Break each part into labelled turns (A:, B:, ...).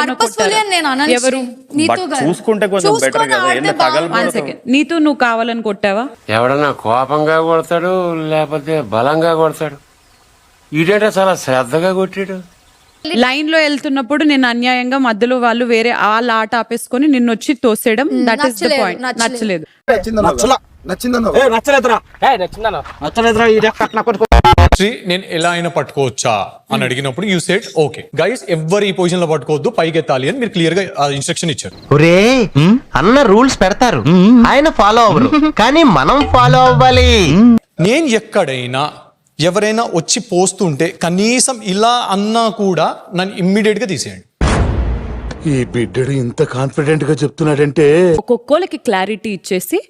A: ఎవరినో
B: Purposefully అని నేను అనను.
A: ఎవరు
B: నీతూ గారు.
C: చూసుకుంటే కొంచెం బెటర్
B: చూసుకొని
C: కదా.
B: ఆడితే
A: వన్ సెకండ్, నీతూ నువ్వు కావాలని కొట్టావా?
D: ఎవడన్నా కోపంగా కొడతాడు లేకపోతే బలంగా కొడతాడు. ఈడేట చాలా శ్రద్ధగా కొట్టాడు.
A: లైన్ లో వెళ్తున్నప్పుడు నేను అన్యాయంగా మధ్యలో వాళ్ళు వేరే వాళ్ళ ఆట ఆపేసుకొని నిన్ను వచ్చి తోసేయడం, దట్ ఈస్ ద
B: నచ్చలేదు,
A: పాయింట్. నచ్చలేదు.
E: నేను ఎలా అయినా పట్టుకోవచ్చా అని అడిగినప్పుడు యూ సెడ్ ఓకే గైస్ ఎవరు ఈ పొజిషన్ లో పట్టుకోవద్దు, పైకి ఎత్తాలి అని మీరు క్లియర్ గా ఇన్స్ట్రక్షన్ ఇచ్చారు.
F: ఒరే అన్న రూల్స్ పెడతారు, ఆయన ఫాలో అవ్వరు, కానీ మనం ఫాలో అవ్వాలి.
E: నేను ఎక్కడైనా ఎవరైనా వచ్చి పోస్తుంటే కనీసం ఇలా అన్నా కూడా నన్ను ఇమ్మీడియట్ గా తీసేయండి.
G: ఈ బిడ్డడు ఇంత కాన్ఫిడెంట్ గా చెప్తున్నాడంటే
A: ఒక్కొక్కరికి క్లారిటీ ఇచ్చేసి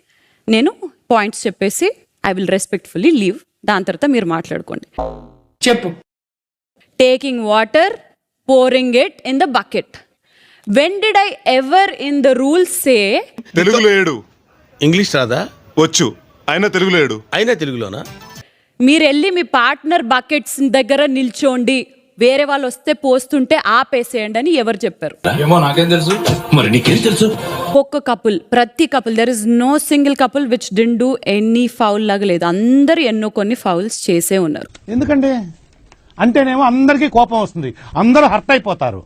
A: నేను పాయింట్స్ చెప్పేసి ఐ విల్ రెస్పెక్ట్ఫుల్లీ లీవ్. దాని తర్వాత మీరు మాట్లాడుకోండి.
H: చెప్పు.
A: Taking water, pouring it in the bucket. When did I ever in the rules say
I: తెలుగులో ఏడు,
H: ఇంగ్లీష్ రాదా?
I: వచ్చు అయినా తెలుగులో ఏడు.
H: అయినా తెలుగులోనా?
A: మీరు వెళ్ళి మీ పార్ట్నర్ బకెట్స్ దగ్గర నిల్చోండి, వేరే వాళ్ళు వస్తే పోస్తుంటే ఆపేసేయండి అని ఎవరు చెప్పారు?
H: ఏమో నాకేం తెలుసు, మరి నీకేం తెలుసు?
A: ఒక్క కపుల్, ప్రతి couple, there is no single couple which did do any foul లాగా లేదు. అందరూ ఎన్నో కొన్ని ఫౌల్స్ చేసే ఉన్నారు.
G: ఎందుకండి అంటేనేమో అందరికీ కోపం వస్తుంది, అందరూ హర్ట్ అయిపోతారు.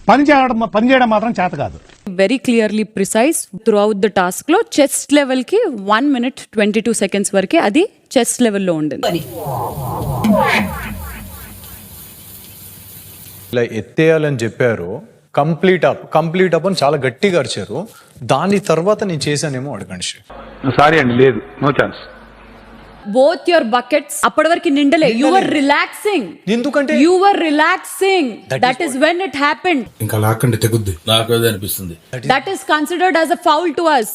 G: పని చేయడం మాత్రం చేత కాదు.
A: Very clearly precise through out the task లో చెస్ట్ లెవెల్ కి 1 minute 22 seconds వరకే అది చెస్ట్ లెవెల్లో ఉండింది.
E: ఇలా ఎత్తేయాలని చెప్పారు, కంప్లీట్ అప్ అని చాలా గట్టిగా అరిచారు. దాని తర్వాత నేను చేశానేమో అడగండి.
G: సారీ అండి, లేదు, no chance.
A: Both your buckets అప్పటి వరకు నిండలే. You were relaxing.
E: ఎందుకంటే
A: you were relaxing. That is when it happened.
H: ఇంకా లాక్కండి తెగుద్ది. నాకు అదే అనిపిస్తుంది.
A: That is considered as a foul to us.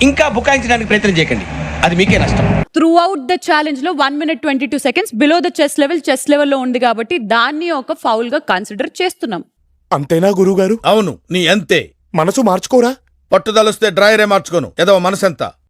H: ఇంకా బుకాయించడానికి ప్రయత్నం చేయకండి, అది మీకే నష్టం.
A: త్రూ అవుట్ ద ఛాలెంజ్ లో 1 minute 22 seconds below the chest లెవెల్లో ఉంది కాబట్టి దాన్ని ఒక ఫౌల్ గా కన్సిడర్ చేస్తున్నాం.
I: అంతేనా గురువు గారు?
H: అవును, నీ అంతే.
I: మనసు మార్చుకోరా?
H: పట్టుదలొస్తే డ్రాయరే మార్చుకోను. ఏదో మనసంతా